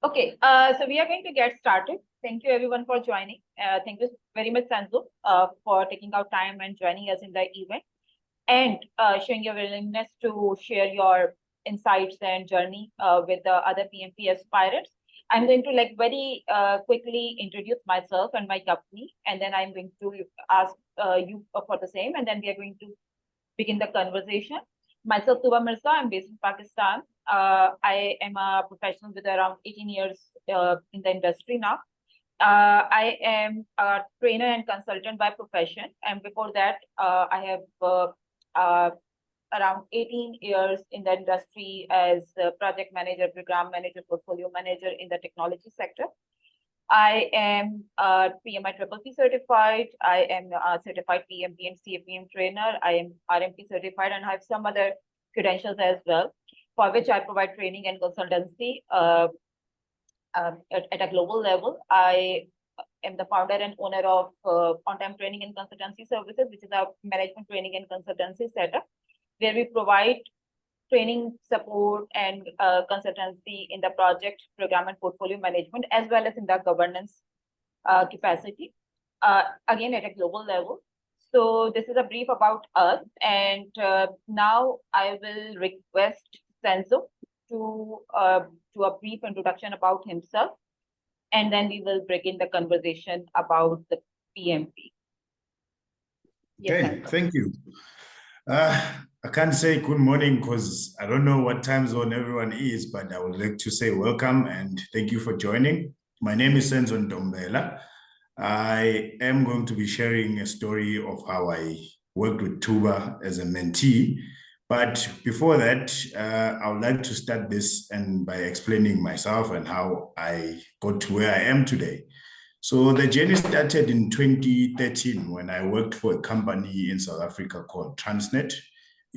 Okay, so we are going to get started. Thank you everyone for joining. Thank you very much, Senzo, for taking out time and joining us in the event and showing your willingness to share your insights and journey with the other PMP aspirants. I'm going to very quickly introduce myself and my company, and then I'm going to ask you for the same, and then we are going to begin the conversation. Myself, Tooba Mirza, I'm based in Pakistan. I am a professional with around 18 years in the industry now. I am a trainer and consultant by profession. And before that, I have around 18 years in the industry as a project manager, program manager, portfolio manager in the technology sector. I am PMI PPP certified. I am a certified PMP and CAPM trainer. I am RMP certified and have some other credentials as well, for which I provide training and consultancy at a global level. I am the founder and owner of Ontime Training and Consultancy Services, which is a management training and consultancy setup, where we provide training, support, and consultancy in the project, program, and portfolio management, as well as in the governance capacity, again at a global level. So this is a brief about us, and now I will request Senzo to do a brief introduction about himself, and then we will begin the conversation about the PMP. Yes, okay, Senzo. Thank you. I can't say good morning because I don't know what time zone everyone is, but I would like to say welcome and thank you for joining. My name is Senzo Ntombela. I am going to be sharing a story of how I worked with Tooba as a mentee. But before that, I would like to start this and by explaining myself and how I got to where I am today. So the journey started in 2013 when I worked for a company in South Africa called Transnet.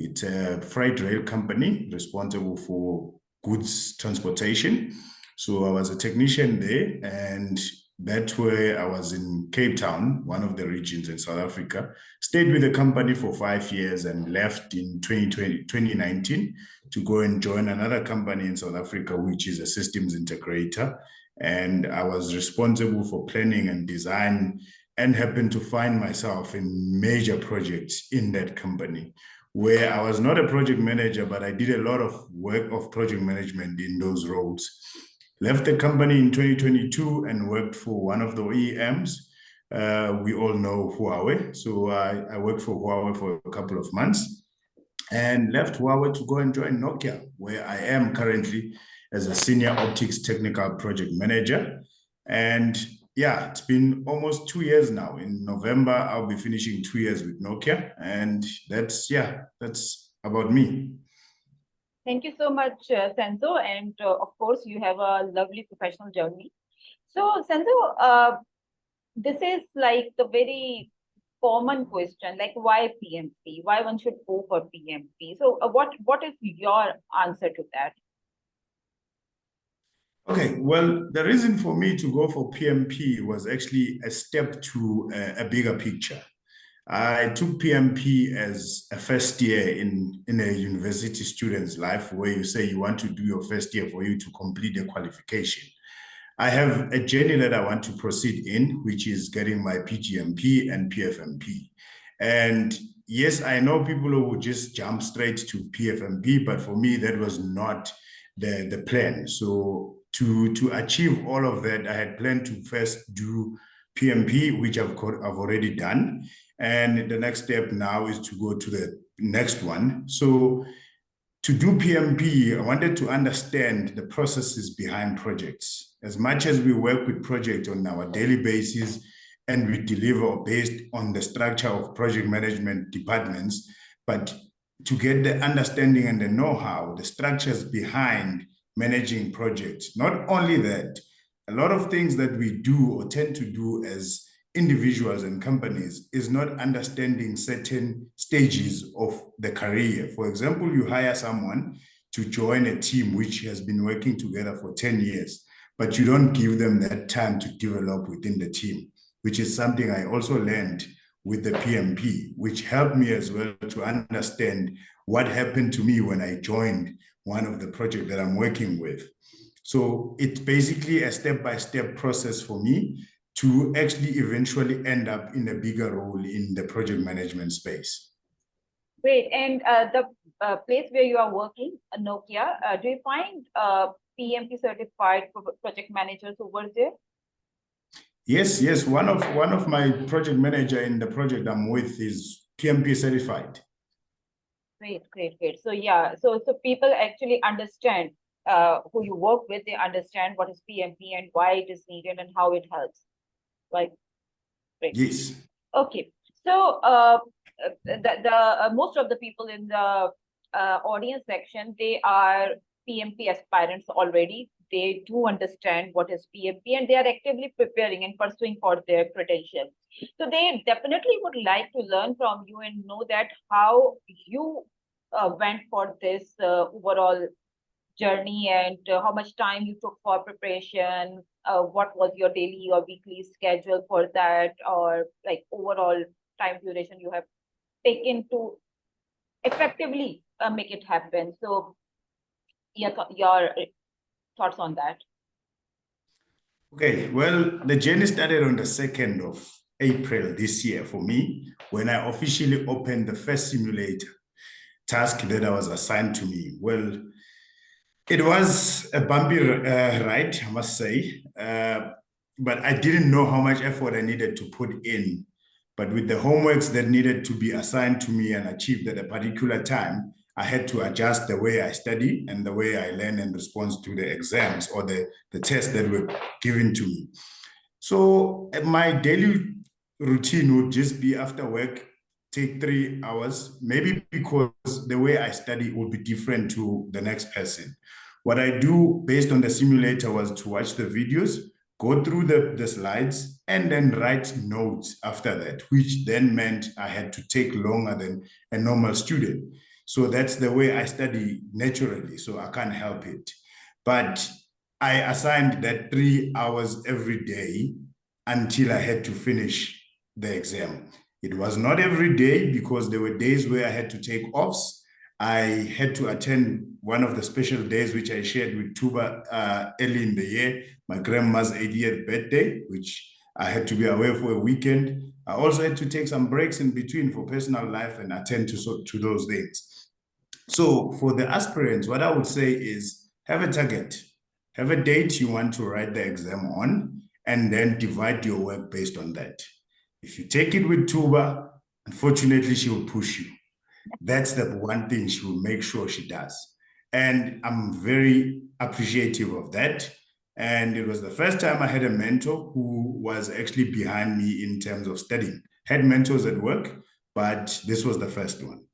It's a freight rail company responsible for goods transportation. So I was a technician there, and that's where I was in Cape Town, one of the regions in South Africa. Stayed with the company for 5 years and left in 2019 to go and join another company in South Africa, which is a systems integrator. And I was responsible for planning and design and happened to find myself in major projects in that company, where I was not a project manager, but I did a lot of work of project management in those roles. Left the company in 2022 and worked for one of the OEMs. We all know Huawei. So I worked for Huawei for a couple of months and left Huawei to go and join Nokia, where I am currently as a senior optics technical project manager. And yeah, it's been almost 2 years now. In November, I'll be finishing 2 years with Nokia. And that's about me. Thank you so much, Senzo. And of course, you have a lovely professional journey. So, Senzo, this is like the very common question, like why PMP? Why one should go for PMP? So, what is your answer to that? Okay, well, the reason for me to go for PMP was actually a step to a bigger picture. I took PMP as a first year in a university student's life, where you say you want to do your first year for you to complete a qualification. I have a journey that I want to proceed in, which is getting my PGMP and PFMP. And yes, I know people who just jump straight to PFMP, but for me, that was not the plan. So to achieve all of that, I had planned to first do PMP, which I've already done. And the next step now is to go to the next one. So to do PMP, I wanted to understand the processes behind projects. As much as we work with projects on our daily basis and we deliver based on the structure of project management departments, but to get the understanding and the know-how, the structures behind managing projects. Not only that, a lot of things that we do or tend to do as individuals and companies is not understanding certain stages of the career. For example, you hire someone to join a team which has been working together for 10 years, but you don't give them that time to develop within the team, which is something I also learned with the PMP, which helped me as well to understand what happened to me when I joined one of the projects that I'm working with. So it's basically a step-by-step process for me to actually eventually end up in a bigger role in the project management space. Great. And the place where you are working, Nokia, do you find PMP certified project managers over there? Yes, yes. One of my project manager in the project I'm with is PMP certified. Great, great, great. So yeah, so people actually understand who you work with. They understand what is PMP and why it is needed and how it helps. Right. Great. Yes. Okay. So most of the people in the audience section, they are PMP aspirants already. They do understand what is PMP and they are actively preparing and pursuing for their credentials. So they definitely would like to learn from you and know that how you went for this overall journey and how much time you took for preparation, what was your daily or weekly schedule for that, or like overall time duration you have taken to effectively make it happen. So your thoughts on that? Okay, well, the journey started on the 2nd of April this year for me, when I officially opened the first simulator task that I was assigned to me. Well, it was a bumpy ride, I must say, but I didn't know how much effort I needed to put in. But with the homeworks that needed to be assigned to me and achieved at a particular time, I had to adjust the way I study and the way I learn in response to the exams or the tests that were given to me. So my daily routine would just be after work, take 3 hours, maybe because the way I study would be different to the next person. What I do based on the simulator was to watch the videos, go through the slides, and then write notes after that, which then meant I had to take longer than a normal student. So that's the way I study naturally, so I can't help it. But I assigned that 3 hours every day until I had to finish the exam. It was not every day because there were days where I had to take offs. I had to attend one of the special days, which I shared with Tooba early in the year, my grandma's 80th birthday, which I had to be away for a weekend. I also had to take some breaks in between for personal life and attend to those things. So for the aspirants, what I would say is have a target, have a date you want to write the exam on, and then divide your work based on that. If you take it with Tooba, unfortunately, she will push you. That's the one thing she will make sure she does. And I'm very appreciative of that. And it was the first time I had a mentor who was actually behind me in terms of studying. Had mentors at work, but this was the first one.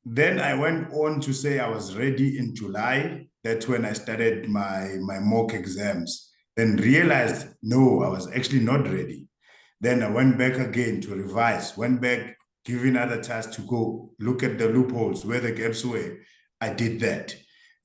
Then I went on to say I was ready in July. That's when I started my mock exams. Then realized, no, I was actually not ready. Then I went back again to revise, went back, given other tasks to go look at the loopholes, where the gaps were. I did that.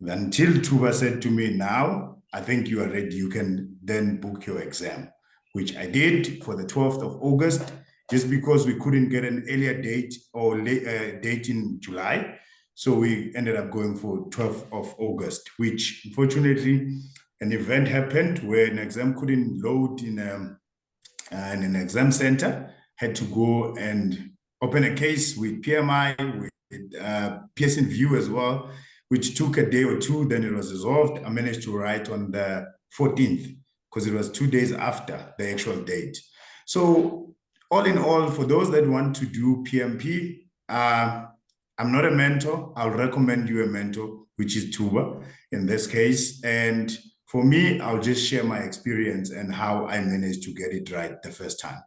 Until Tooba said to me, now, I think you are ready. You can then book your exam, which I did for the 12th of August, just because we couldn't get an earlier date or date in July. So we ended up going for 12th of August, which unfortunately an event happened where an exam couldn't load in an exam center, had to go and open a case with PMI, with Pearson View as well, which took a day or two, then it was resolved. I managed to write on the 14th because it was 2 days after the actual date. So all in all, for those that want to do PMP, I'm not a mentor. I'll recommend you a mentor, which is Tooba in this case. And for me, I'll just share my experience and how I managed to get it right the first time.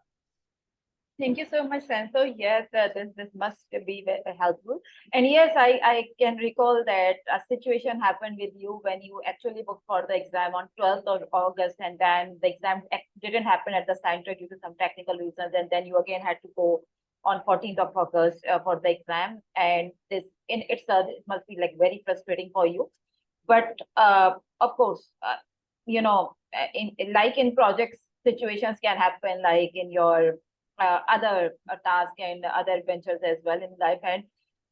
Thank you so much, Senzo. Yes, this must be very helpful. And yes, I can recall that a situation happened with you when you actually booked for the exam on 12th of August, and then the exam didn't happen at the center due to some technical reasons, and then you again had to go on 14th of August for the exam. And this in itself, it must be like very frustrating for you. But of course, you know, in projects, situations can happen like in your other tasks and other ventures as well in life. And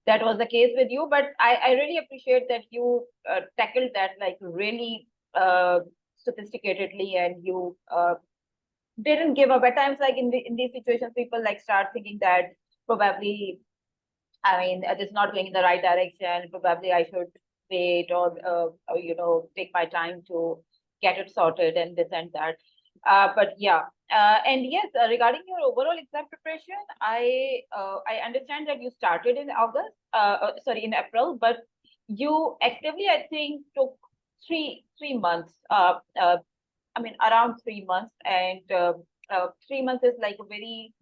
that was the case with you, but I really appreciate that you tackled that like really sophisticatedly, and you didn't give up. At times, like in these situations, people like start thinking that probably, I mean, it's not going in the right direction. Probably I should wait, or take my time to get it sorted and this and that. But yeah, and yes, regarding your overall exam preparation, I understand that you started in August, sorry, in April, but you actively, I think, took three months. I mean, around 3 months, and 3 months is like a very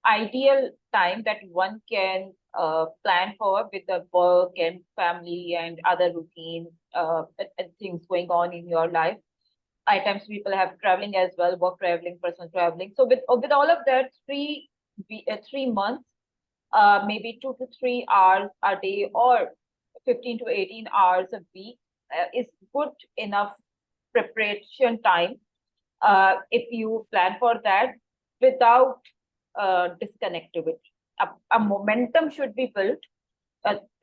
ideal time that one can plan for with the work and family and other routines and things going on in your life. At times people have traveling as well, work traveling, personal traveling. So with all of that, 3 months, maybe 2 to 3 hours a day or 15 to 18 hours a week is good enough preparation time if you plan for that without disconnectivity. A momentum should be built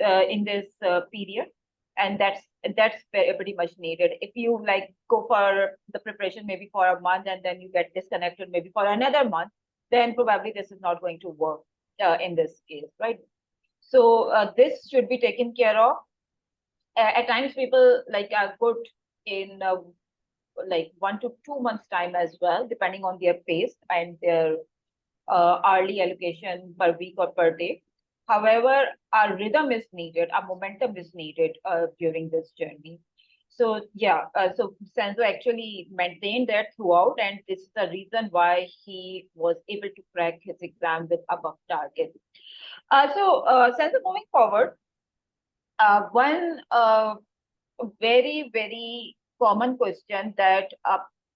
in this period, and that's pretty much needed. If you like go for the preparation maybe for a month and then you get disconnected maybe for another month, then probably this is not going to work in this case, right? So this should be taken care of. At times people like are good in like 1 to 2 months time as well, depending on their pace and their hourly allocation per week or per day. However, our rhythm is needed, our momentum is needed during this journey. So yeah, so Senzo actually maintained that throughout, and this is the reason why he was able to crack his exam with above target. Senzo, moving forward, one very, very common question that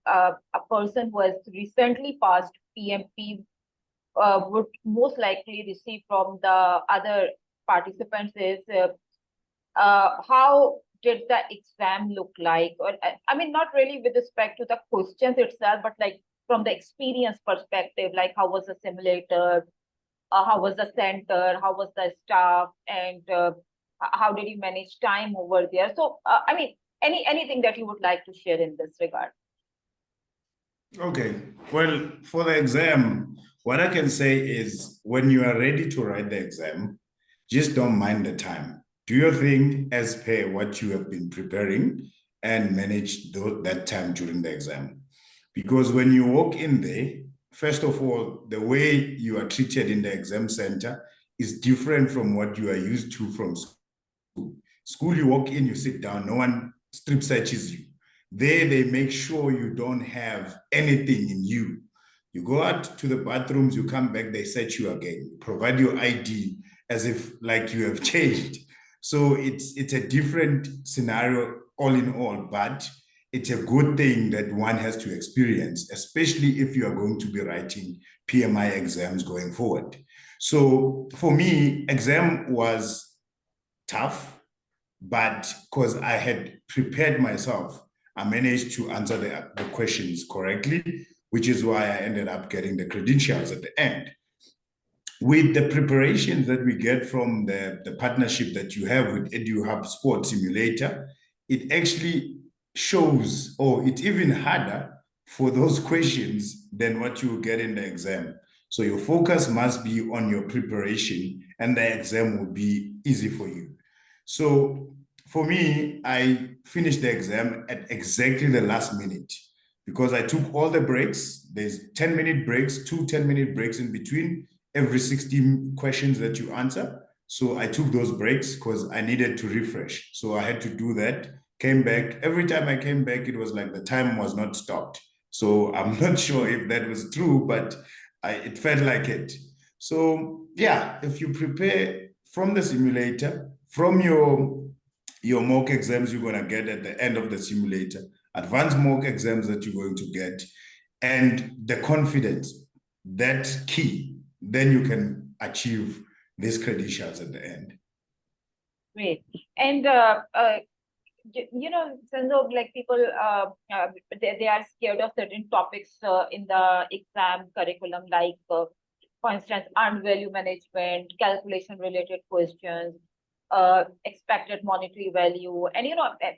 a person who has recently passed PMP would most likely receive from the other participants is how did the exam look like? Or I mean, not really with respect to the questions itself, but like from the experience perspective, like how was the simulator, how was the center, how was the staff, and how did you manage time over there? So, I mean, anything that you would like to share in this regard? Okay, well, for the exam, what I can say is when you are ready to write the exam, just don't mind the time. Do your thing as per what you have been preparing and manage that time during the exam. Because when you walk in there, first of all, the way you are treated in the exam center is different from what you are used to from school. School, you walk in, you sit down, no one strip searches you. There, they make sure you don't have anything in you. You go out to the bathrooms, you come back, they search you again, provide your ID as if like you have changed. So it's a different scenario all in all, but it's a good thing that one has to experience, especially if you are going to be writing PMI exams going forward. So for me, exam was tough, but because I had prepared myself, I managed to answer the questions correctly, which is why I ended up getting the credentials at the end. With the preparations that we get from the partnership that you have with EduHub Sport Simulator, it actually shows, or it's even harder for those questions than what you get in the exam. So your focus must be on your preparation, and the exam will be easy for you. So for me, I finished the exam at exactly the last minute because I took all the breaks. There's 10-minute breaks, 2 10-minute breaks in between every 60 questions that you answer. So I took those breaks because I needed to refresh. So I had to do that, came back. Every time I came back, it was like the time was not stopped. So I'm not sure if that was true, but it felt like it. So yeah, if you prepare from the simulator, from your mock exams you're going to get at the end of the simulator, advanced mock exams that you're going to get, and the confidence, that's key. Then you can achieve these credentials at the end. Great. And Senzo, like people, they are scared of certain topics in the exam curriculum, like, for instance, earned value management, calculation related questions. expected monetary value, and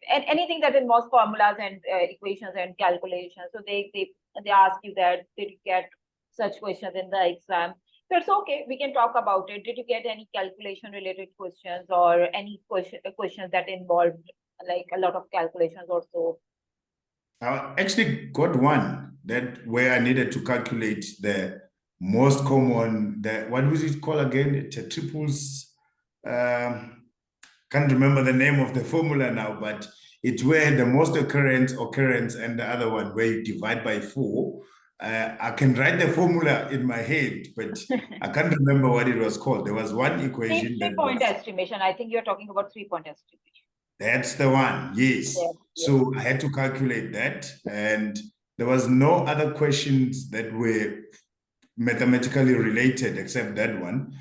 anything that involves formulas and equations and calculations. So they ask you that, did you get such questions in the exam? So it's okay, we can talk about it. Did you get any calculation related questions or any questions that involved like a lot of calculations or so? I actually got one that where I needed to calculate the most common, what was it called again? The triples. Can't remember the name of the formula now, but it's where the most occurrence, and the other one where you divide by 4. I can write the formula in my head, but I can't remember what it was called. There was one equation. Three-point estimation. I think you're talking about 3-point estimation. That's the one, yes. Yeah. So I had to calculate that, and there was no other questions that were mathematically related except that one.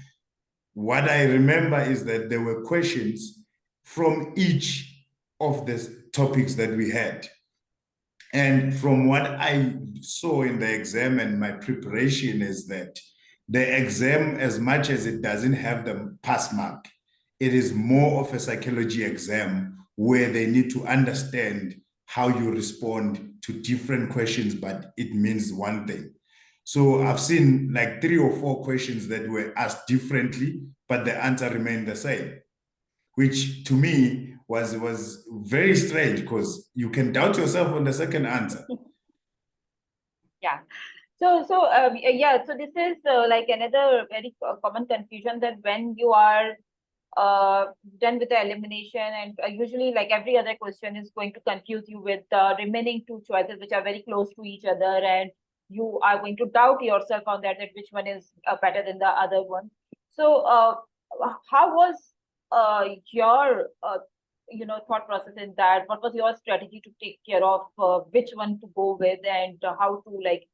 What I remember is that there were questions from each of the topics that we had. And from what I saw in the exam and my preparation is that the exam, as much as it doesn't have the pass mark, it is more of a psychology exam where they need to understand how you respond to different questions, but it means one thing. So I've seen like 3 or 4 questions that were asked differently, but the answer remained the same, which to me was very strange because you can doubt yourself on the second answer. Yeah. So this is like another very common confusion, that when you are done with the elimination, and usually like every other question is going to confuse you with the remaining 2 choices which are very close to each other, and you are going to doubt yourself on that which one is better than the other one. So how was your thought process in that? What was your strategy to take care of which one to go with, and how to like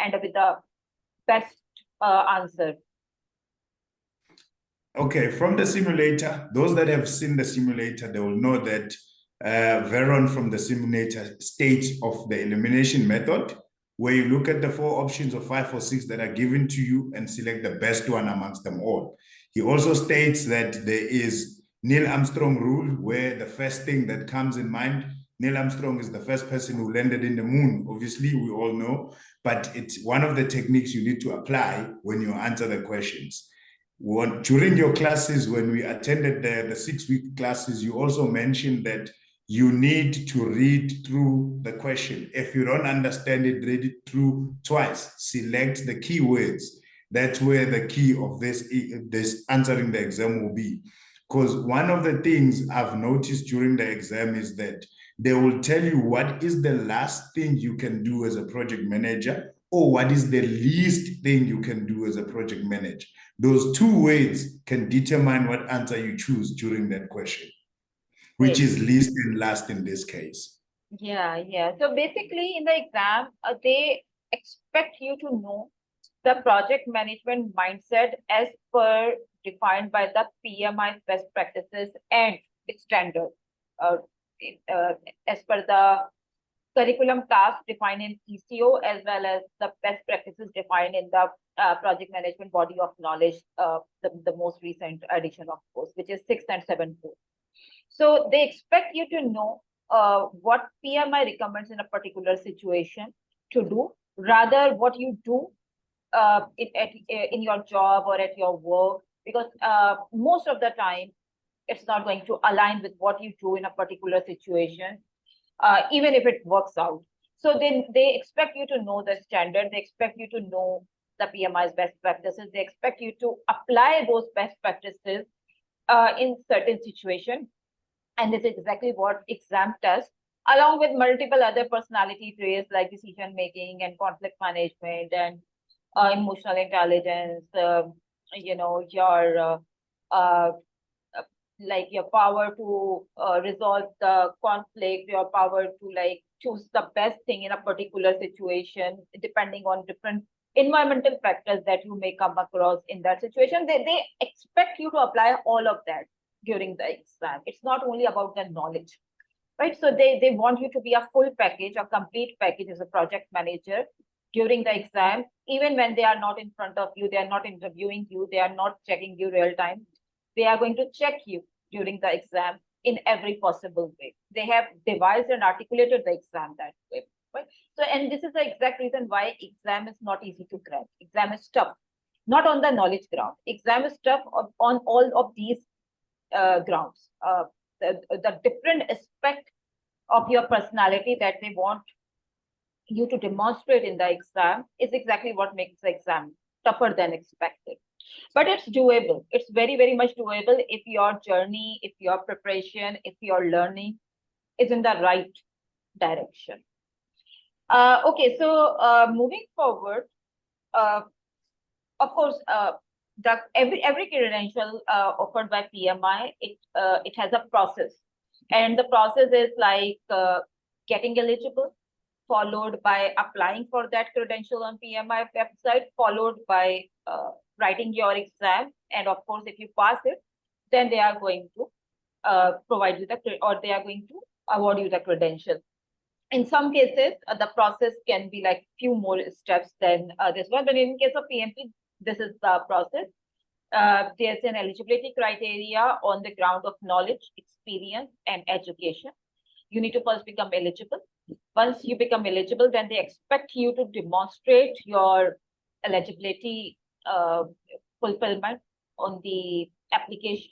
end up with the best answer? Okay, from the simulator, those that have seen the simulator, they will know that Veron from the simulator states of the elimination method, where you look at the 4 options or 5 or 6 that are given to you and select the best one amongst them all. He also states that there is Neil Armstrong rule, where the first thing that comes in mind, Neil Armstrong is the first person who landed in the moon, obviously, we all know, but it's one of the techniques you need to apply when you answer the questions. During your classes, when we attended the 6-week classes, you also mentioned that you need to read through the question. If you don't understand it, read it through twice. Select the keywords. That's where the key of this answering the exam will be. Because one of the things I've noticed during the exam is that they will tell you what is the last thing you can do as a project manager, or what is the least thing you can do as a project manager. Those 2 words can determine what answer you choose during that question, which is least and last in this case. Yeah. So basically in the exam, they expect you to know the project management mindset as per defined by the PMI best practices and its standard, as per the curriculum task defined in TCO, as well as the best practices defined in the project management body of knowledge, the most recent edition, of course, which is 6 and 7.4. So they expect you to know what PMI recommends in a particular situation to do, rather what you do in your job or at your work, because most of the time it's not going to align with what you do in a particular situation, even if it works out. So then they expect you to know the standard, they expect you to know the PMI's best practices, they expect you to apply those best practices in certain situations. And this is exactly what exam tests, along with multiple other personality traits like decision making and conflict management and emotional intelligence, your like your power to resolve the conflict, your power to like choose the best thing in a particular situation, depending on different environmental factors that you may come across in that situation. They expect you to apply all of that during the exam. It's not only about the knowledge, right? So they want you to be a full package, a complete package as a project manager during the exam, even when they are not in front of you, they are not interviewing you, they are not checking you real time. They are going to check you during the exam in every possible way. They have devised and articulated the exam that way. Right? So, and this is the exact reason why exam is not easy to crack. Exam is tough, not on the knowledge ground. Exam is tough on all of these grounds. The different aspect of your personality that they want you to demonstrate in the exam is exactly what makes the exam tougher than expected. But it's doable. It's very, very much doable if your journey, if your preparation, if your learning is in the right direction. Okay, so moving forward, of course, every credential offered by PMI, it has a process, and the process is like getting eligible, followed by applying for that credential on PMI website, followed by writing your exam, and of course, if you pass it, then they are going to provide you they are going to award you the credential. In some cases, the process can be like few more steps than this one, but in case of PMP, this is the process. There's an eligibility criteria on the ground of knowledge, experience, and education. You need to first become eligible. Once you become eligible, then they expect you to demonstrate your eligibility fulfillment on the application.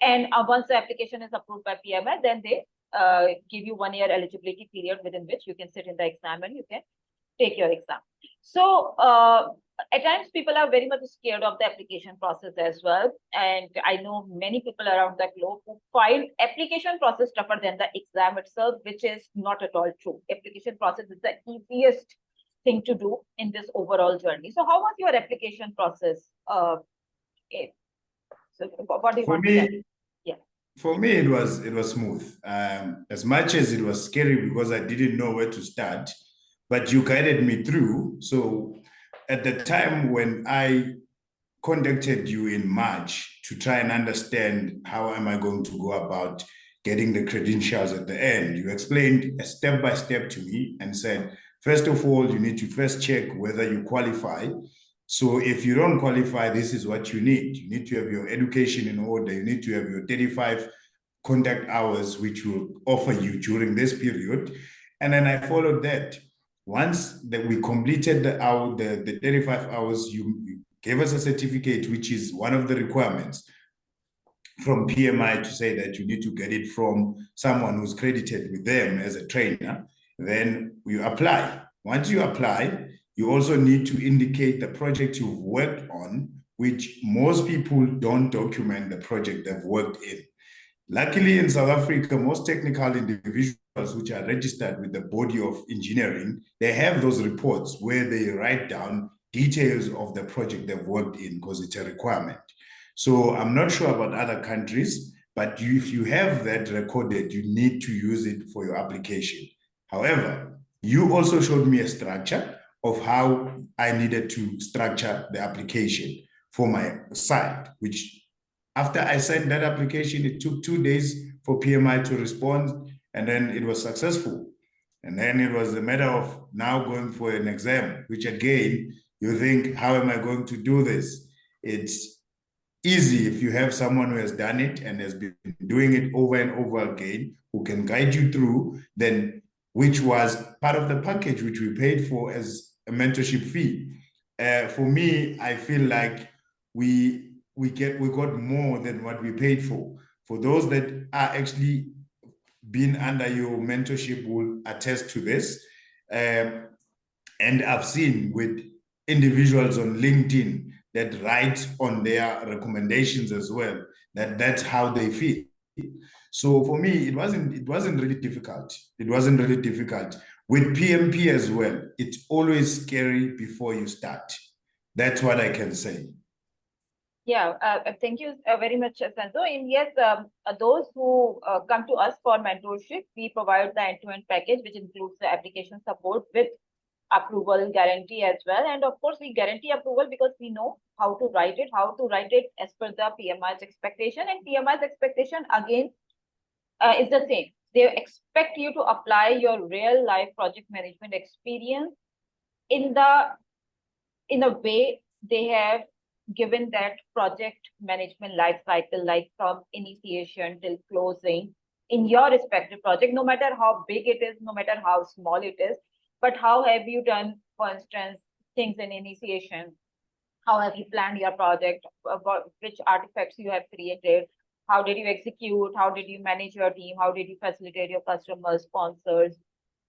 And once the application is approved by PMI, then they give you 1 year eligibility period within which you can sit in the exam and you can take your exam. So at times people are very much scared of the application process as well. And I know many people around the globe who find application process tougher than the exam itself, which is not at all true. Application process is the easiest thing to do in this overall journey. So how was your application process? So what do you want to say? Yeah. For me, it was smooth. As much as it was scary because I didn't know where to start, but you guided me through. So at the time when I contacted you in March to try and understand how am I going to go about getting the credentials at the end, you explained a step-by-step to me and said, first of all, you need to first check whether you qualify. So if you don't qualify, this is what you need. You need to have your education in order. You need to have your 35 contact hours, which will offer you during this period. And then I followed that. Once that we completed the 35 hours, you gave us a certificate, which is one of the requirements from PMI to say that you need to get it from someone who's credited with them as a trainer. Then you apply. Once you apply, you also need to indicate the project you've worked on, which most people don't document the project they've worked in. Luckily, in South Africa, most technical individuals which are registered with the body of engineering, they have those reports where they write down details of the project they've worked in because it's a requirement. So I'm not sure about other countries, but if you have that recorded, you need to use it for your application. However, you also showed me a structure of how I needed to structure the application for my site, which after I sent that application, it took 2 days for PMI to respond, and then it was successful. And then it was a matter of now going for an exam, which again, you think, how am I going to do this? It's easy if you have someone who has done it and has been doing it over and over again, who can guide you through, then which was part of the package which we paid for as a mentorship fee. For me, I feel like we got more than what we paid for. For those that are actually being under your mentorship will attest to this. And I've seen with individuals on LinkedIn that write on their recommendations as well, that that's how they feel. So for me, it wasn't really difficult. It wasn't really difficult. With PMP as well, it's always scary before you start. That's what I can say. Yeah, thank you very much, Senzo. And yes, those who come to us for mentorship, we provide the end-to-end package, which includes the application support with approval guarantee as well. And of course, we guarantee approval because we know how to write it as per the PMI's expectation. And PMI's expectation, again, is the same. They expect you to apply your real life project management experience in a way they have given that project management life cycle, like from initiation till closing, in your respective project, no matter how big it is, no matter how small it is, but how have you done, for instance, things in initiation? How have you planned your project? Which artifacts you have created? How did you execute? How did you manage your team? How did you facilitate your customers, sponsors,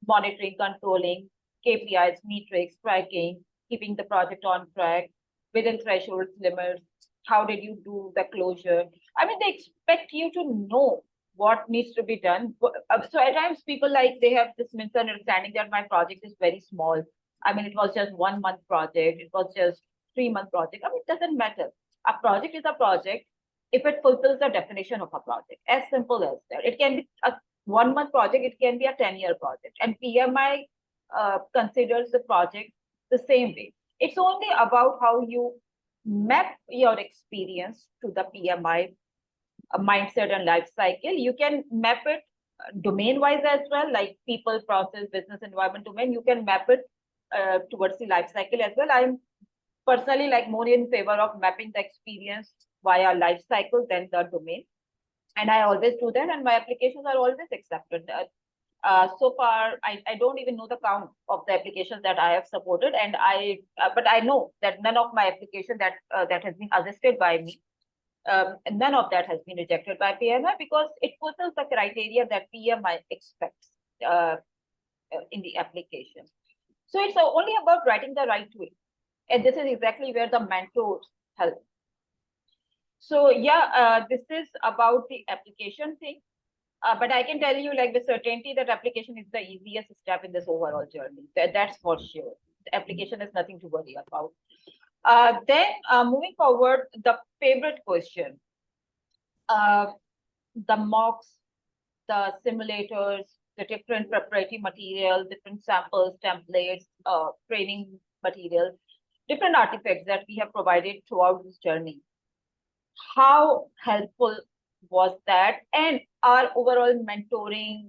monitoring, controlling, KPIs, metrics, tracking, keeping the project on track within thresholds, limits? How did you do the closure? I mean, they expect you to know what needs to be done. So at times people like they have this misunderstanding that my project is very small. I mean, it was just 1 month project. It was just 3 month project. I mean, it doesn't matter. A project is a project if it fulfills the definition of a project. As simple as that. It can be a 1 month project. It can be a 10-year project. And PMI considers the project the same way. It's only about how you map your experience to the PMI mindset and life cycle. You can map it domain wise as well, like people, process, business, environment domain. You can map it towards the life cycle as well. I'm personally like more in favor of mapping the experience via life cycle than the domain. And I always do that, and my applications are always accepted. So far, I don't even know the count of the applications that I have supported, and but I know that none of my application that has been assisted by me, none of that has been rejected by PMI because it fulfills the criteria that PMI expects in the application. So it's only about writing the right way, and this is exactly where the mentors help. So yeah, this is about the application thing. But I can tell you like with certainty that application is the easiest step in this overall journey. That's for sure. The application is nothing to worry about. Then moving forward, the favorite question, the mocks, the simulators, the different preparatory material, different samples, templates, training materials, different artifacts that we have provided throughout this journey. How helpful was that? And our overall mentoring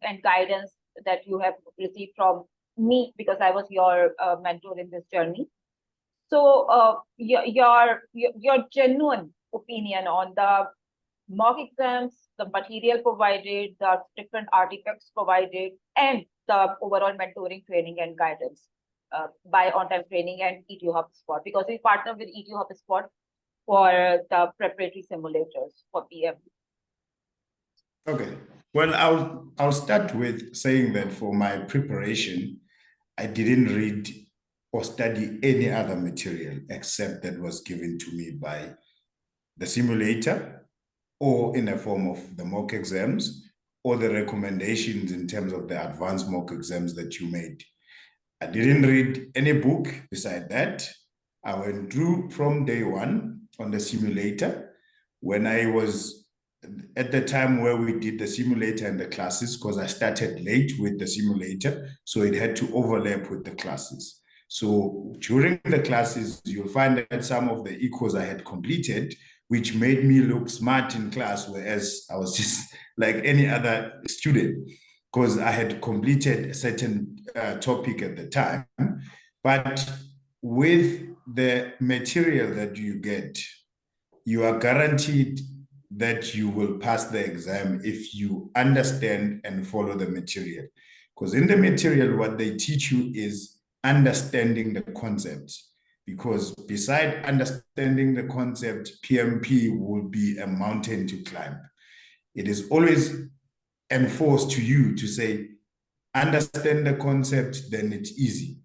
and guidance that you have received from me, because I was your mentor in this journey. So your genuine opinion on the mock exams, the material provided, the different artifacts provided, and the overall mentoring, training, and guidance by Ontime Training and ETU HubSpot, because we partner with ETU HubSpot for the preparatory simulators for PM. Okay. Well, I'll start with saying that for my preparation, I didn't read or study any other material except that was given to me by the simulator or in the form of the mock exams or the recommendations in terms of the advanced mock exams that you made. I didn't read any book beside that. I went through from day one on the simulator. When I was at the time where we did the simulator and the classes, because I started late with the simulator, so it had to overlap with the classes. So during the classes, you'll find that some of the equals I had completed, which made me look smart in class, whereas I was just like any other student, because I had completed a certain topic at the time. But with the material that you get, you are guaranteed that you will pass the exam if you understand and follow the material. Because in the material, what they teach you is understanding the concept. Because beside understanding the concept, PMP will be a mountain to climb. It is always enforced to you to say, understand the concept, then it's easy.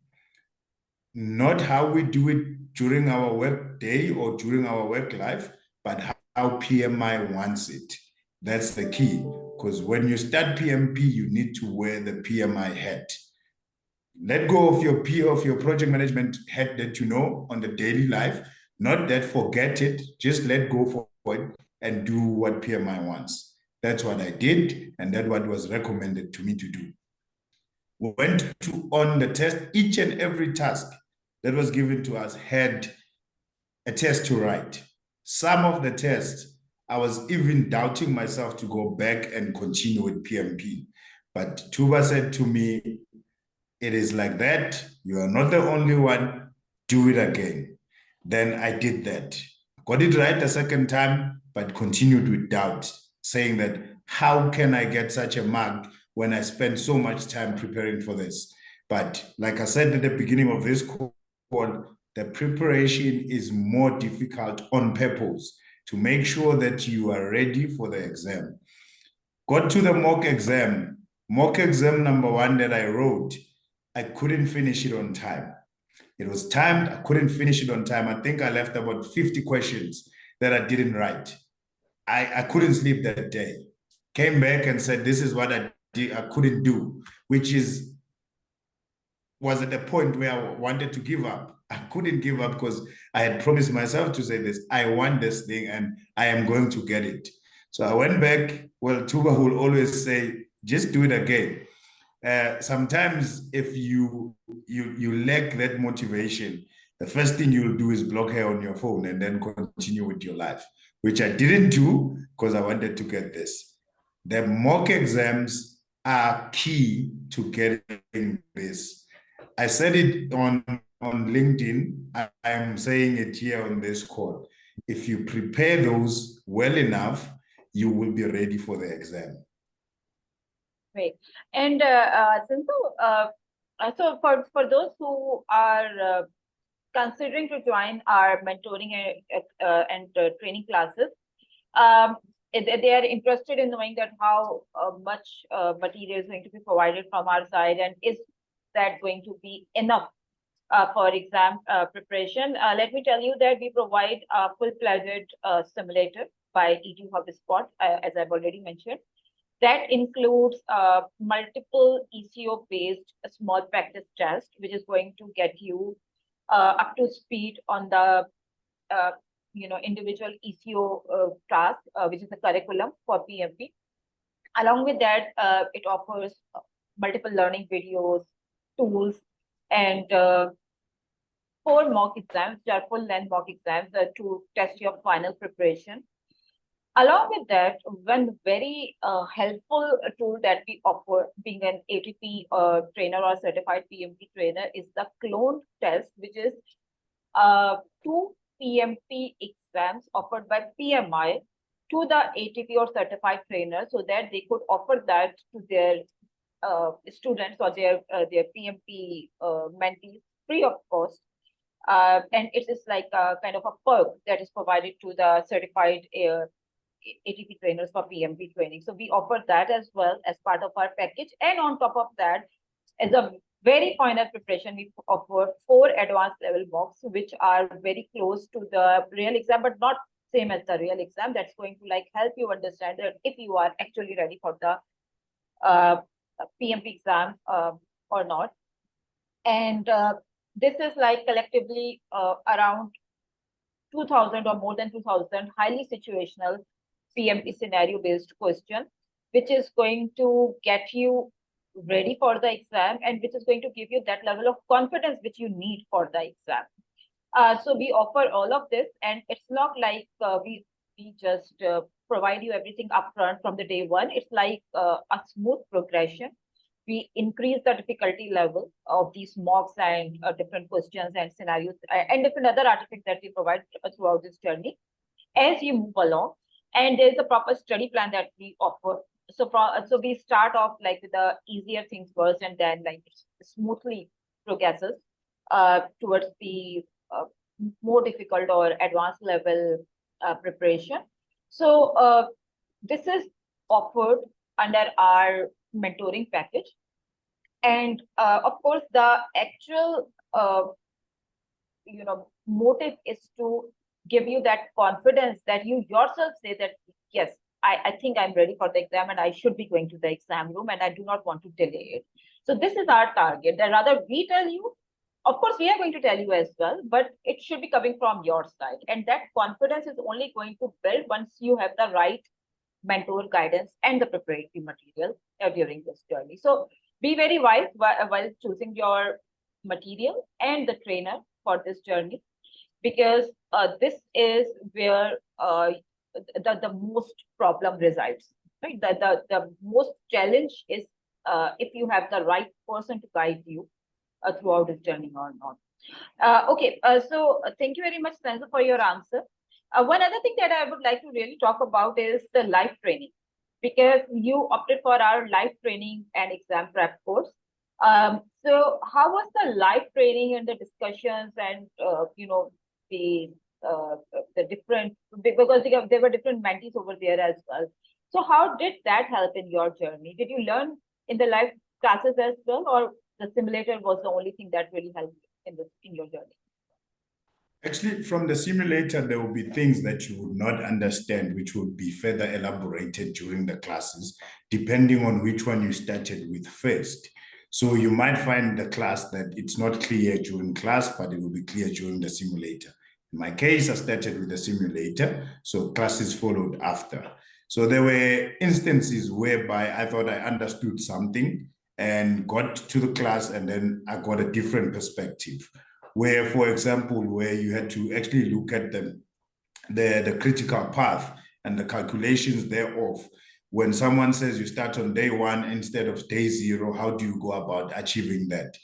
Not how we do it during our work day or during our work life, but how PMI wants it. That's the key, because when you start PMP, you need to wear the PMI hat. Let go of your project management hat that you know on the daily life, not that forget it, just let go for it and do what PMI wants. That's what I did, and that's what was recommended to me to do. We went on the test. Each and every task that was given to us had a test to write. Some of the tests, I was even doubting myself to go back and continue with PMP. But Tooba said to me, it is like that. You are not the only one. Do it again. Then I did that. Got it right the second time, but continued with doubt, saying that how can I get such a mark when I spend so much time preparing for this? But like I said at the beginning of this call, the preparation is more difficult on purpose to make sure that you are ready for the exam. Got to the mock exam. Mock exam number 1 that I wrote, I couldn't finish it on time. It was timed. I couldn't finish it on time. I think I left about 50 questions that I didn't write. I couldn't sleep that day. Came back and said, this is what I couldn't do, which was at the point where I wanted to give up. I couldn't give up because I had promised myself to say this. I want this thing and I am going to get it. So I went back. Well, Tooba will always say, just do it again. Sometimes if you lack that motivation, the first thing you'll do is block her on your phone and then continue with your life, which I didn't do because I wanted to get this. The mock exams are key to getting this. I said it on LinkedIn. I am saying it here on this call. If you prepare those well enough, you will be ready for the exam. Great. And so for those who are considering to join our mentoring and training classes, they are interested in knowing that how much material is going to be provided from our side, and is that going to be enough for exam preparation. Let me tell you that we provide a full-fledged simulator by EDU HubSpot, as I've already mentioned. That includes multiple ECO-based small practice tests, which is going to get you up to speed on the individual ECO task, which is the curriculum for PMP. Along with that, it offers multiple learning videos, tools, and 4 mock exams, which are full-length mock exams to test your final preparation. Along with that, one very helpful tool that we offer, being an ATP trainer or certified PMP trainer, is the clone test, which is 2 PMP exams offered by PMI to the ATP or certified trainer, so that they could offer that to their students or their PMP mentees free of cost. And it is like a kind of a perk that is provided to the certified ATP trainers for PMP training. So we offer that as well as part of our package. And on top of that, as a very final preparation, we offer 4 advanced level mocks, which are very close to the real exam, but not same as the real exam. That's going to like help you understand that if you are actually ready for the PMP exam or not. And this is like collectively around 2,000 or more than 2,000 highly situational PMP scenario-based question, which is going to get you ready for the exam and which is going to give you that level of confidence which you need for the exam. So we offer all of this, and it's not like we just provide you everything upfront from the day one. It's like a smooth progression. We increase the difficulty level of these mocks and different questions and scenarios and different other artifacts that we provide throughout this journey as you move along. And there's a proper study plan that we offer. So we start off like with the easier things first, and then like it smoothly progresses towards the more difficult or advanced level preparation. So this is offered under our mentoring package. And of course, the actual motive is to give you that confidence that you yourself say that, yes, I think I'm ready for the exam and I should be going to the exam room and I do not want to delay it. So this is our target. That rather we tell you, of course, we are going to tell you as well, but it should be coming from your side. And that confidence is only going to build once you have the right mentor guidance and the preparatory material during this journey. So be very wise while choosing your material and the trainer for this journey, because this is where the most problem resides. Right? The most challenge is if you have the right person to guide you throughout this journey or not. Thank you very much, Senzo, for your answer. One other thing that I would like to really talk about is the live training, because you opted for our live training and exam prep course. So how was the live training and the discussions and the the different, because there were different mentees over there as well. So how did that help in your journey? Did you learn in the live classes as well, or the simulator was the only thing that really helped in your journey? Actually, from the simulator, there will be things that you would not understand, which would be further elaborated during the classes, depending on which one you started with first. So you might find the class that it's not clear during class, but it will be clear during the simulator. In my case, I started with the simulator, so classes followed after. So there were instances whereby I thought I understood something and got to the class, and then I got a different perspective. Where, for example, where you had to actually look at the critical path and the calculations thereof. When someone says you start on day 1 instead of day 0, how do you go about achieving that?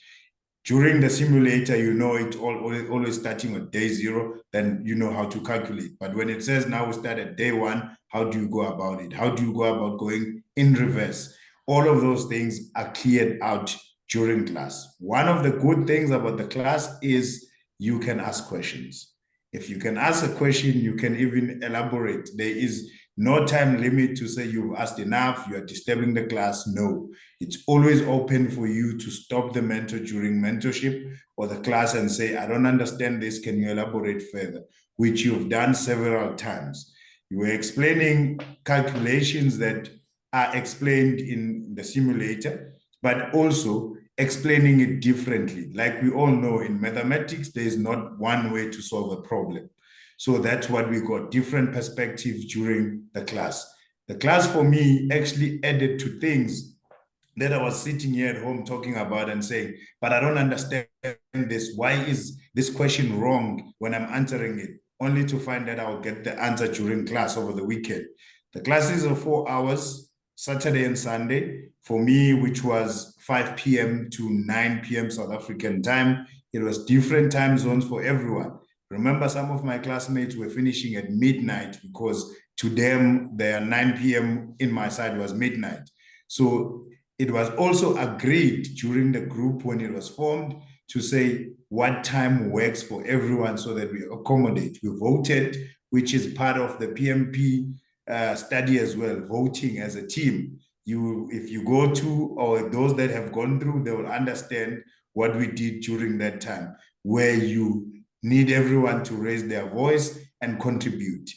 During the simulator, you know it always starting at day 0, then you know how to calculate. But when it says now we start at day 1, how do you go about it? How do you go about going in reverse? All of those things are cleared out during class. One of the good things about the class is you can ask questions. If you can ask a question, you can even elaborate. There is no time limit to say you've asked enough, you are disturbing the class. No, it's always open for you to stop the mentor during mentorship or the class and say, I don't understand this, can you elaborate further? Which you've done several times. You were explaining calculations that are explained in the simulator, but also explaining it differently. Like we all know, in mathematics, there is not one way to solve a problem. So that's what we got, different perspectives during the class. The class for me actually added to things that I was sitting here at home talking about and saying, but I don't understand this. Why is this question wrong when I'm answering it? Only to find that I'll get the answer during class over the weekend. The classes are 4 hours, Saturday and Sunday. For me, which was 5 p.m. to 9 p.m. South African time, it was different time zones for everyone. Remember, some of my classmates were finishing at midnight because to them, their 9 p.m. in my side was midnight. So it was also agreed during the group when it was formed to say what time works for everyone so that we accommodate. We voted, which is part of the PMP study as well, voting as a team. If you go to, or those that have gone through, they will understand what we did during that time, where you need everyone to raise their voice and contribute.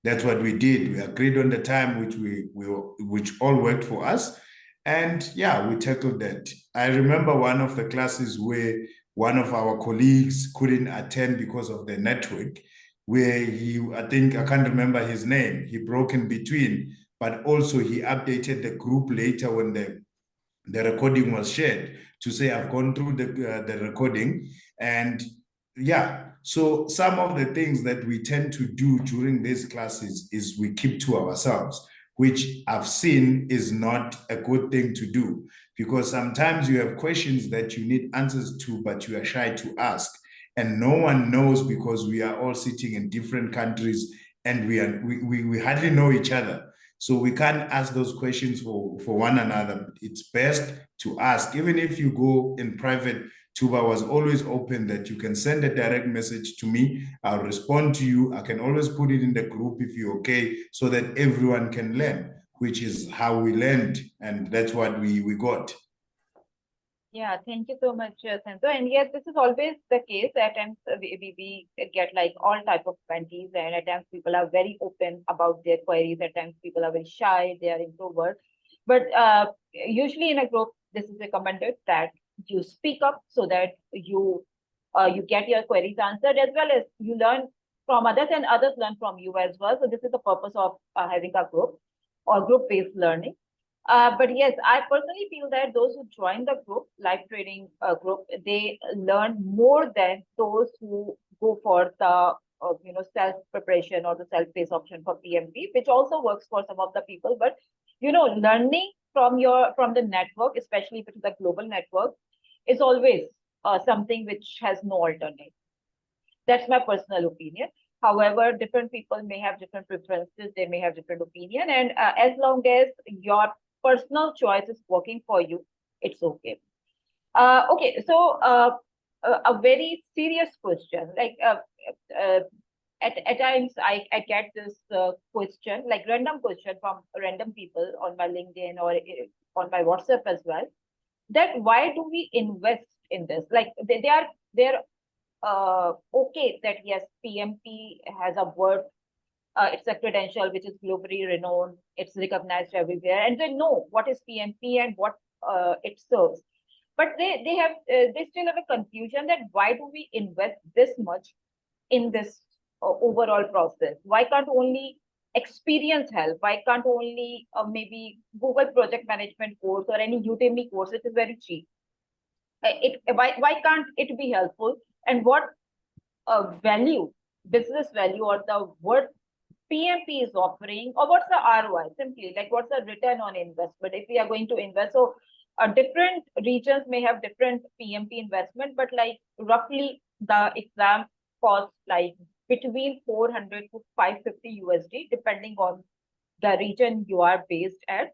That's what we did. We agreed on the time, which all worked for us. And yeah, we tackled that. I remember one of the classes where one of our colleagues couldn't attend because of the network, where I can't remember his name, he broke in between, but also he updated the group later when the recording was shared to say, I've gone through the recording. And yeah, so some of the things that we tend to do during these classes is we keep to ourselves, which I've seen is not a good thing to do, because sometimes you have questions that you need answers to, but you are shy to ask. And no one knows, because we are all sitting in different countries and we hardly know each other. So we can't ask those questions for one another. It's best to ask. Even if you go in private, Tooba was always open that you can send a direct message to me. I'll respond to you. I can always put it in the group if you're okay, so that everyone can learn, which is how we learned. And that's what we got. Yeah, thank you so much, Senzo. And yes, this is always the case. At times we get like all type of mentees, and at times people are very open about their queries. At times people are very shy, they are introvert. But usually in a group, this is recommended that you speak up so that you get your queries answered, as well as you learn from others and others learn from you as well. So this is the purpose of having a group or group-based learning. But yes, I personally feel that those who join the group, live training group, they learn more than those who go for the self preparation or the self-paced option for PMP, which also works for some of the people. But learning from the network, especially if it is a global network, is always something which has no alternate. That's my personal opinion. However, different people may have different preferences, they may have different opinion, and as long as your personal choice is working for you, it's okay. Okay, so a very serious question, like at times I get this question, like random question from random people on my LinkedIn or on my WhatsApp as well, that why do we invest in this? Like they're okay that yes, PMP has a word, it's a credential which is globally renowned, it's recognized everywhere, and they know what is PMP and what it serves. But they still have a confusion that why do we invest this much in this overall process? Why can't only experience help? Why can't only maybe Google project management course or any Udemy course, which is very cheap? Why can't it be helpful? And what value, business value, or the what PMP is offering, or what's the ROI? Simply, like what's the return on investment if we are going to invest? So different regions may have different PMP investment, but like roughly the exam costs like between 400 to 550 USD, depending on the region you are based at.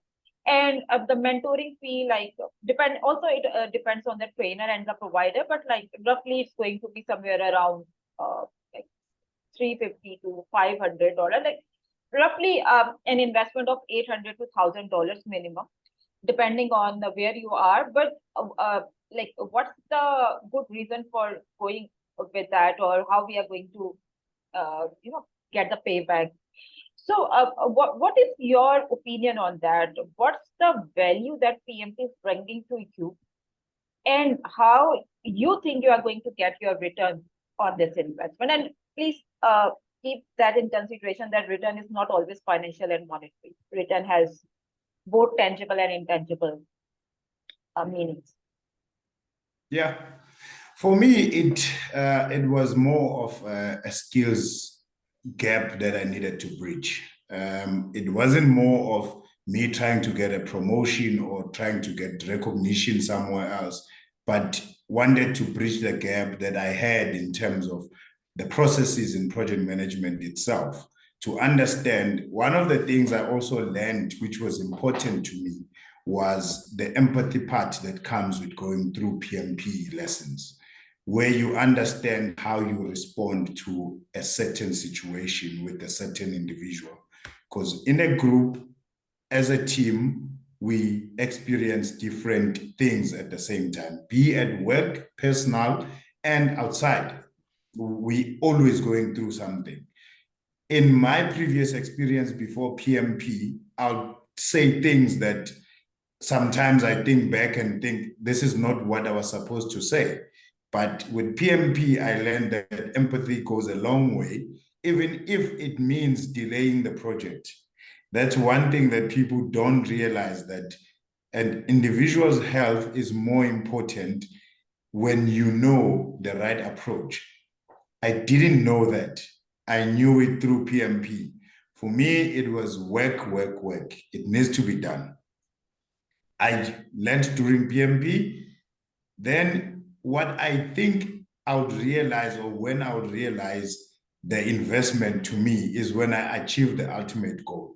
And the mentoring fee, like it depends on the trainer and the provider, but like roughly it's going to be somewhere around like $350 to $500, like roughly an investment of $800 to $1,000 minimum, depending on where you are. But like what's the good reason for going with that, or how we are going to get the payback? So what is your opinion on that? What's the value that PMP is bringing to you, and how you think you are going to get your return on this investment? And please keep that in consideration, that return is not always financial and monetary. Return has both tangible and intangible meanings. Yeah, for me, it was more of a skills gap that I needed to bridge. It wasn't more of me trying to get a promotion or trying to get recognition somewhere else, but wanted to bridge the gap that I had in terms of the processes in project management itself. To understand, one of the things I also learned, which was important to me, was the empathy part that comes with going through PMP lessons, where you understand how you respond to a certain situation with a certain individual. Because in a group, as a team, we experience different things at the same time, be at work, personal, and outside. We always going through something. In my previous experience before PMP, I'll say things that sometimes I think back and think, this is not what I was supposed to say. But with PMP, I learned that empathy goes a long way, even if it means delaying the project. That's one thing that people don't realize, that an individual's health is more important when you know the right approach. I didn't know that. I knew it through PMP. For me, it was work. It needs to be done. I learned during PMP. Then what I think I would realize, or when I would realize the investment to me, is when I achieved the ultimate goal.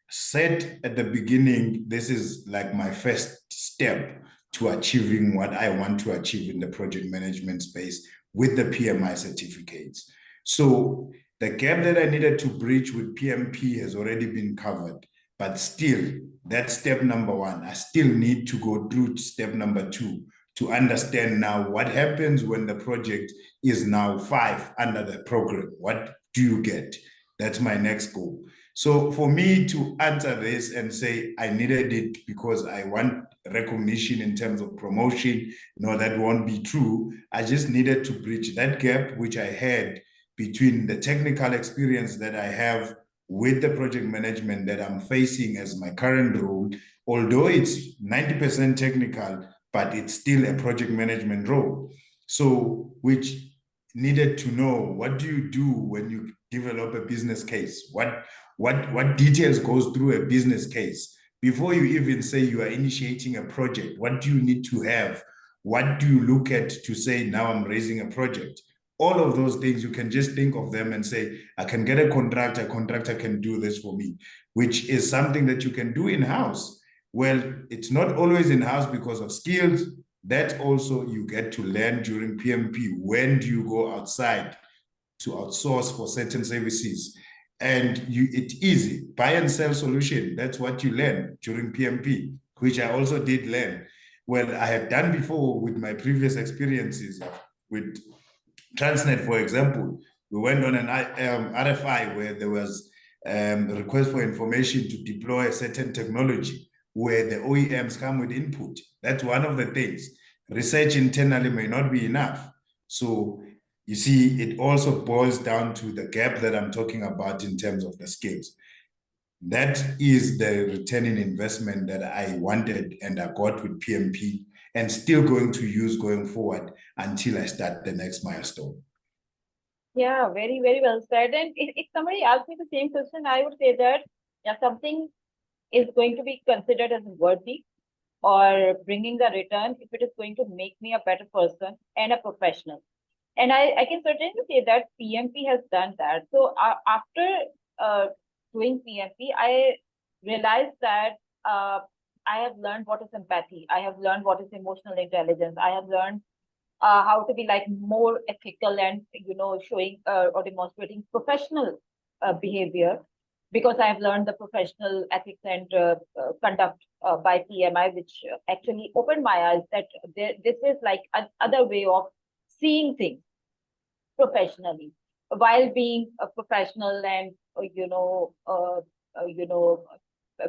Said at the beginning, this is like my first step to achieving what I want to achieve in the project management space with the PMI certificates. So the gap that I needed to bridge with PMP has already been covered, but still, that's step number one. I still need to go through step number two to understand now what happens when the project is now 5 under the program. What do you get? That's my next goal. So for me to answer this and say I needed it because I want recognition in terms of promotion, no, that won't be true. I just needed to bridge that gap which I had between the technical experience that I have with the project management that I'm facing as my current role, although it's 90% technical, but it's still a project management role. So, which needed to know, what do you do when you develop a business case? What details goes through a business case? Before you even say you are initiating a project, what do you need to have what do you look at to say, now I'm raising a project? All of those things, you can just think of them and say, I can get a contractor can do this for me, which is something that you can do in-house. Well, it's not always in-house because of skills. That also you get to learn during PMP. When do you go outside to outsource for certain services? And it's easy, buy and sell solution. That's what you learn during PMP, which I also did learn. Well, I had done before with my previous experiences with Transnet, for example. We went on an RFI where there was a request for information to deploy a certain technology where the OEMs come with input. That's one of the things. Research internally may not be enough. So you see, it also boils down to the gap that I'm talking about in terms of the skills. That is the return in investment that I wanted and I got with PMP, and still going to use going forward until I start the next milestone. Yeah, very, very well said. And if somebody asked me the same question, I would say that something is going to be considered as worthy or bringing the return if it is going to make me a better person and a professional. And I can certainly say that PMP has done that. So after doing PMP, I realized that I have learned what is empathy. I have learned what is emotional intelligence. I have learned how to be like more ethical and, showing or demonstrating professional behavior, because I have learned the professional ethics and conduct by PMI, which actually opened my eyes that this is like another way of seeing things professionally, while being a professional and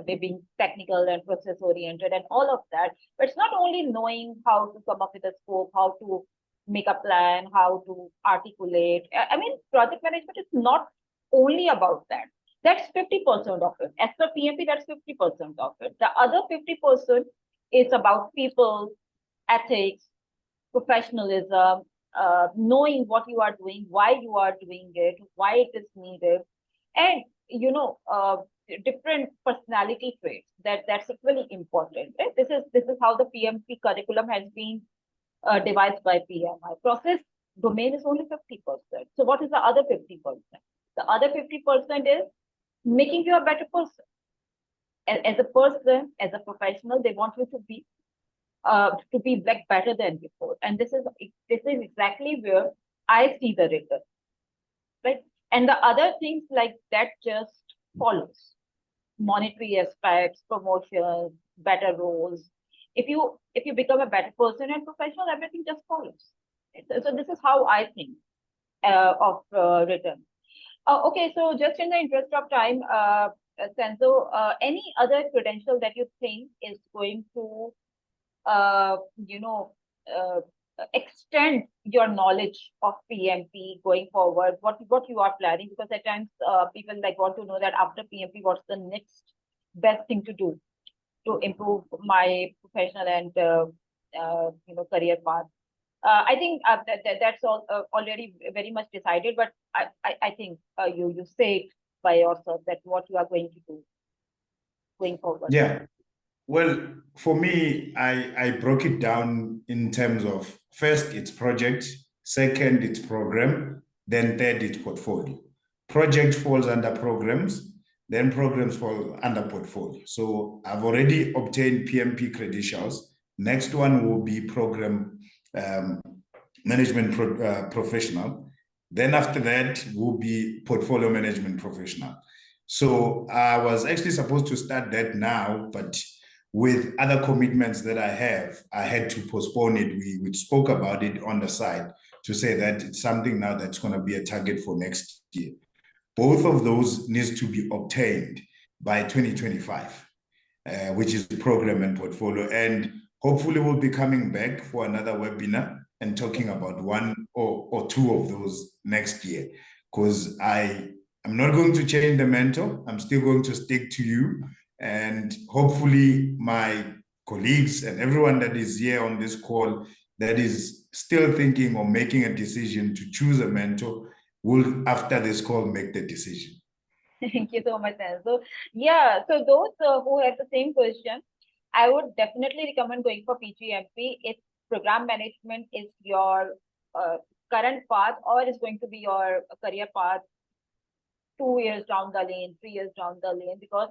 being technical and process oriented and all of that. But it's not only knowing how to come up with a scope, how to make a plan, how to articulate. I mean, project management is not only about that. That's 50% of it. As per PMP, that's 50% of it. The other 50% is about people, ethics, professionalism, knowing what you are doing, why you are doing it, why it is needed, and different personality traits. That's equally important. Right? This is how the PMP curriculum has been devised by PMI. Process domain is only 50%. So what is the other 50%? The other 50% is making you a better person. As a person, as a professional, they want you to be like better than before. And this is exactly where I see the return, right? And the other things like that just follows. Monetary aspects, promotions, better roles. If you become a better person and professional, everything just follows. So this is how I think of return. Okay, so just in the interest of time, Senzo, any other credential that you think is going to extend your knowledge of PMP going forward? What you are planning? Because at times people like want to know that after PMP, what's the next best thing to do to improve my professional and career path. I think that's all already very much decided. But I think you say it by yourself that what you are going to do going forward. Yeah. Well, for me, I broke it down in terms of first, it's project, second, it's program, then third, it's portfolio. Project falls under programs, then programs fall under portfolio. So I've already obtained PMP credentials. Next one will be program management professional. Then after that will be portfolio management professional. So I was actually supposed to start that now, but with other commitments that I have, I had to postpone it. We spoke about it on the side to say that it's something now that's going to be a target for next year. Both of those needs to be obtained by 2025, which is the program and portfolio. And hopefully we'll be coming back for another webinar and talking about one or two of those next year, because I'm not going to change the mentor. I'm still going to stick to you. And hopefully my colleagues and everyone that is here on this call that is still thinking or making a decision to choose a mentor will, after this call, make the decision. Thank you so much, Senzo. Yeah, so those who have the same question, I would definitely recommend going for PGMP. It's program management is your current path or is going to be your career path 2 years down the lane, 3 years down the lane, because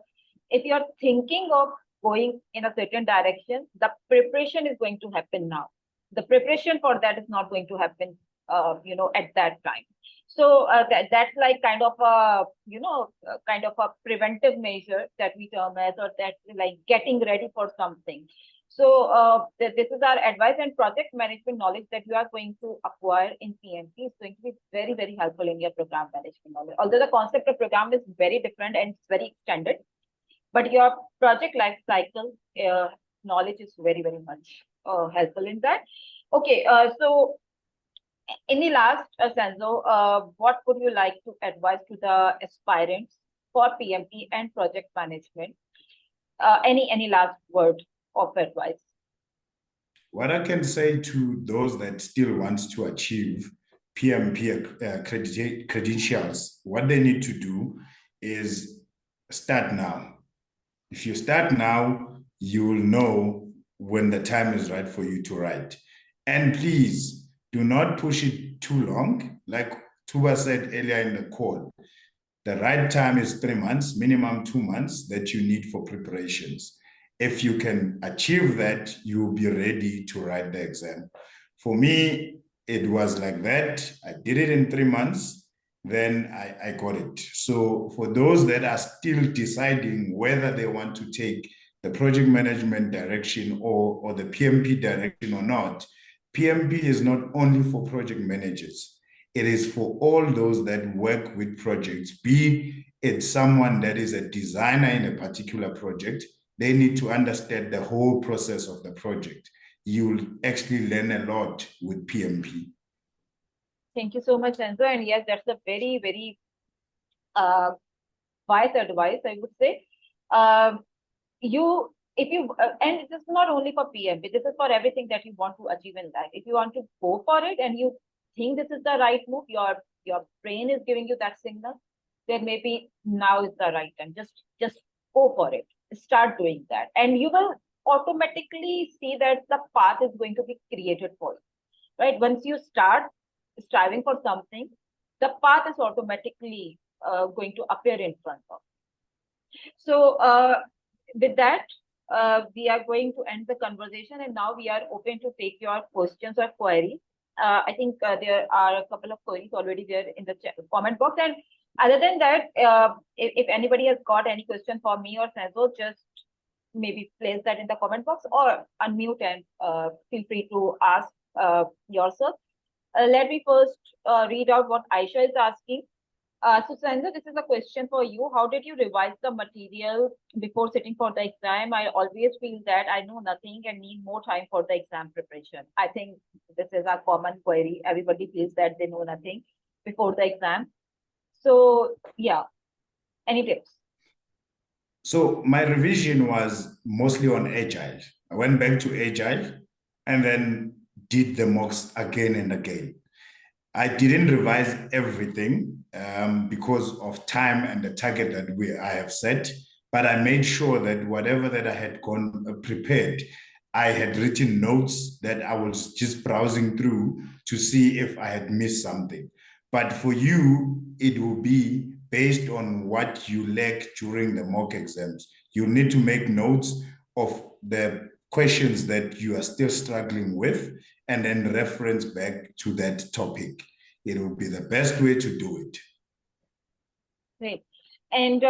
if you're thinking of going in a certain direction, the preparation is going to happen now. The preparation for that is not going to happen, at that time. So that's like kind of a, kind of a preventive measure that we term as, or that's like getting ready for something. So this is our advice, and project management knowledge that you are going to acquire in PMP is going to be very, very helpful in your program management knowledge. Although the concept of program is very different and it's very extended, but your project life cycle knowledge is very, very much helpful in that. Okay, so in the last, Senzo, what would you like to advise to the aspirants for PMP and project management? Any last word of advice? What I can say to those that still want to achieve PMP credentials, what they need to do is start now. If you start now, you will know when the time is right for you to write. And please do not push it too long. Like Tooba said earlier in the call, the right time is 3 months, minimum 2 months that you need for preparations. If you can achieve that, you'll be ready to write the exam. For me, it was like that. I did it in 3 months, then I got it. So for those that are still deciding whether they want to take the project management direction or the PMP direction or not, PMP is not only for project managers. It is for all those that work with projects, be it someone that is a designer in a particular project. They need to understand the whole process of the project. You'll actually learn a lot with PMP. Thank you so much, Senzo. And yes, that's a very, very wise advice, I would say. And this is not only for PMP, this is for everything that you want to achieve in life. If you want to go for it and you think this is the right move, your brain is giving you that signal, then maybe now is the right time. Just go for it. Start doing that, and you will automatically see that the path is going to be created for you, right? Once you start striving for something, the path is automatically going to appear in front of you. So with that, we are going to end the conversation, and now we are open to take your questions or queries. I think there are a couple of queries already there in the comment box, and other than that, if anybody has got any question for me or Senzo, just maybe place that in the comment box or unmute and feel free to ask yourself. Let me first read out what Aisha is asking. So Senzo, this is a question for you. How did you revise the material before sitting for the exam? I always feel that I know nothing and need more time for the exam preparation. I think this is a common query. Everybody feels that they know nothing before the exam. So yeah, any tips? So my revision was mostly on Agile. I went back to Agile and then did the mocks again and again. I didn't revise everything because of time and the target that I have set, but I made sure that whatever that I had prepared, I had written notes that I was just browsing through to see if I had missed something. But for you, it will be based on what you lack during the mock exams. You need to make notes of the questions that you are still struggling with and then reference back to that topic. It will be the best way to do it. Great. And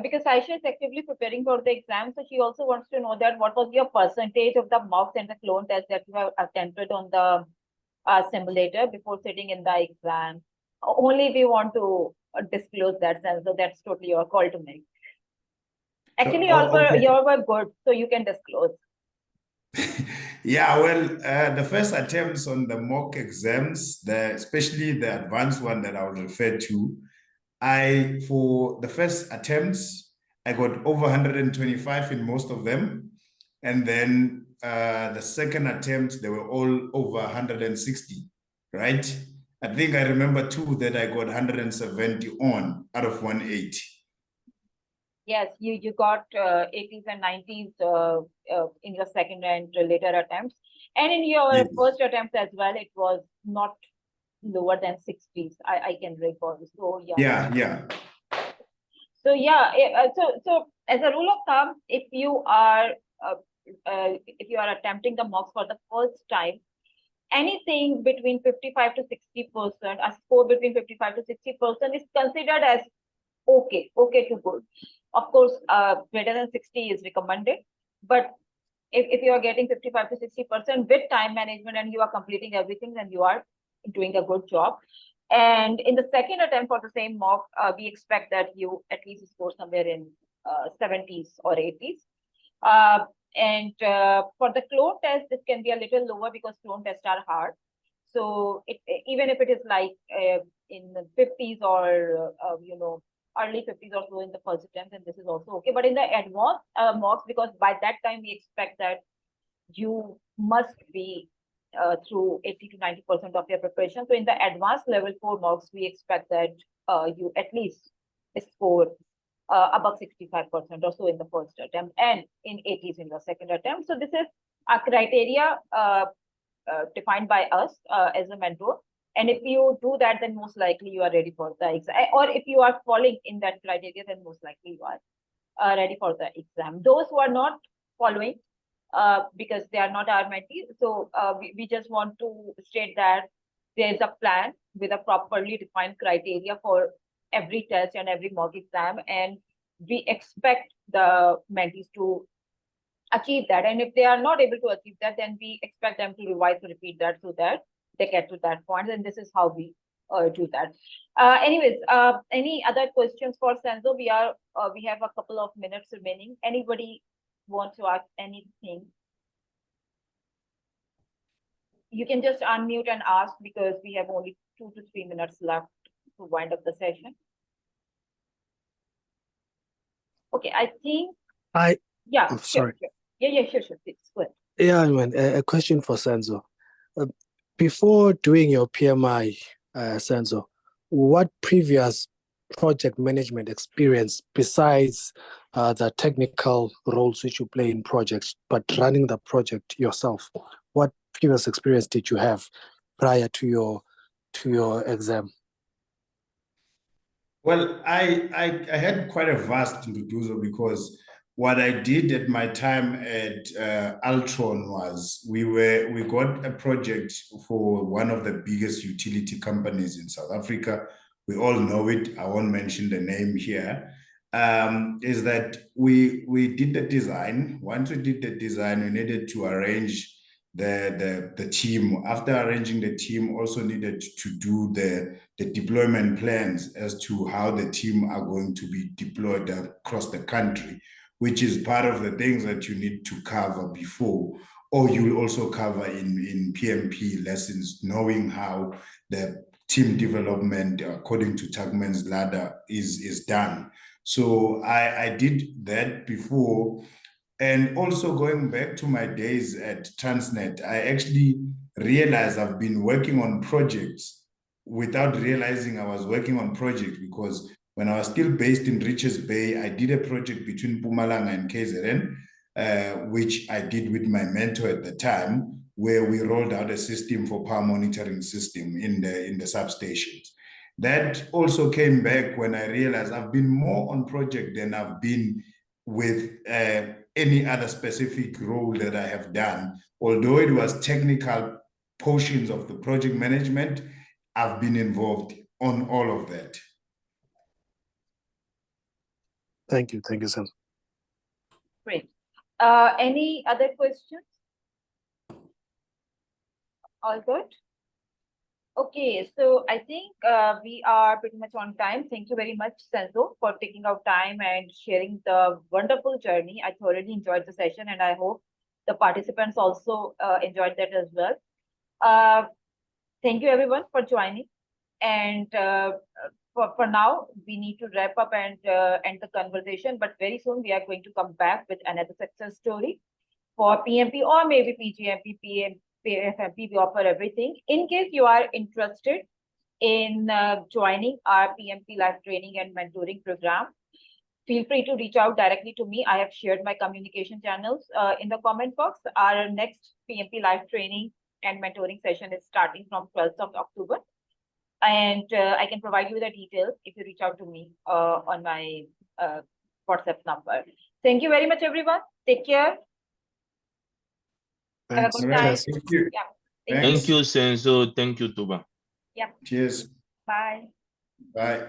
because Aisha is actively preparing for the exam, so she also wants to know that what was your percentage of the mocks and the clone test that you have attempted on the simulator before sitting in the exam? Only if you want to disclose that, so that's totally your call to make. Actually, you were good, so you can disclose. Yeah, well, the first attempts on the mock exams, especially the advanced one that I will refer to, for the first attempts, I got over 125 in most of them. And then the second attempt, they were all over 160, right? I think I remember too that I got 170 on out of 180. Yes, you got 80s and 90s in your second and later attempts. And in your Yes. first attempt as well, it was not lower than 60s. I can recall. So yeah. Yeah. So yeah, so as a rule of thumb, if you are attempting the mocks for the first time, anything between 55 to 60%, a score between 55 to 60% is considered as okay to good. Of course, greater than 60 is recommended, but if you are getting 55 to 60% with time management and you are completing everything, then you are doing a good job. And in the second attempt for the same mock, we expect that you at least score somewhere in 70s or 80s. And for the clone test, this can be a little lower because clone tests are hard. So even if it is like in the 50s or early 50s or so in the first attempt, then this is also okay. But in the advanced mocks, because by that time we expect that you must be through 80 to 90% of your preparation. So in the advanced level 4 mocks, we expect that you at least score above 65% or so in the first attempt and in 80s in the second attempt. So this is a criteria defined by us as a mentor. And if you do that, then most likely you are ready for the exam. Or if you are falling in that criteria, then most likely you are ready for the exam. Those who are not following, because they are not our mentees, so we just want to state that there is a plan with a properly defined criteria for every test and every mock exam, and we expect the mentees to achieve that. And if they are not able to achieve that, then we expect them to revise to repeat that so that they get to that point. And this is how we do that. Anyways, any other questions for Senzo? We have a couple of minutes remaining. Anybody want to ask anything? You can just unmute and ask because we have only 2 to 3 minutes left to wind up the session. Okay, I think. Yeah, I'm sorry. Sure. Yeah, sure. Please, go ahead. Yeah, man, a question for Senzo. Before doing your PMI, Senzo, what previous project management experience besides the technical roles which you play in projects, but running the project yourself, what previous experience did you have prior to your exam? Well, I had quite a vast introducer because what I did at my time at Altron was we got a project for one of the biggest utility companies in South Africa. We all know it. I won't mention the name here. Is that we did the design. Once we did the design, we needed to arrange the team. After arranging the team, also needed to do the deployment plans as to how the team are going to be deployed across the country, which is part of the things that you need to cover before, or you'll also cover in PMP lessons, knowing how the team development according to Tuckman's ladder is done. So I did that before. And also going back to my days at Transnet, I actually realized I've been working on projects without realizing I was working on projects, because when I was still based in Richards Bay, I did a project between Mpumalanga and KZN, which I did with my mentor at the time, where we rolled out a system for power monitoring system in the substations. That also came back when I realized I've been more on project than I've been with any other specific role that I have done. Although it was technical portions of the project management, I've been involved on all of that. Thank you, Senzo. Great. Any other questions? All good? Okay, so I think we are pretty much on time. Thank you very much, Senzo, for taking out time and sharing the wonderful journey. I thoroughly enjoyed the session, and I hope the participants also enjoyed that as well. Thank you, everyone, for joining. And for now, we need to wrap up and end the conversation. But very soon, we are going to come back with another success story for PMP or maybe PGMP, PMP, we offer everything. In case you are interested in joining our PMP live training and mentoring program, feel free to reach out directly to me. I have shared my communication channels in the comment box. Our next PMP live training and mentoring session is starting from 12th of October. And I can provide you the details if you reach out to me on my WhatsApp number. Thank you very much, everyone. Take care. Have a Thanks. good night. Thank you. Yeah. Thanks. Thank you, Senzo. Thank you, Tooba. Yeah. Cheers. Bye. Bye.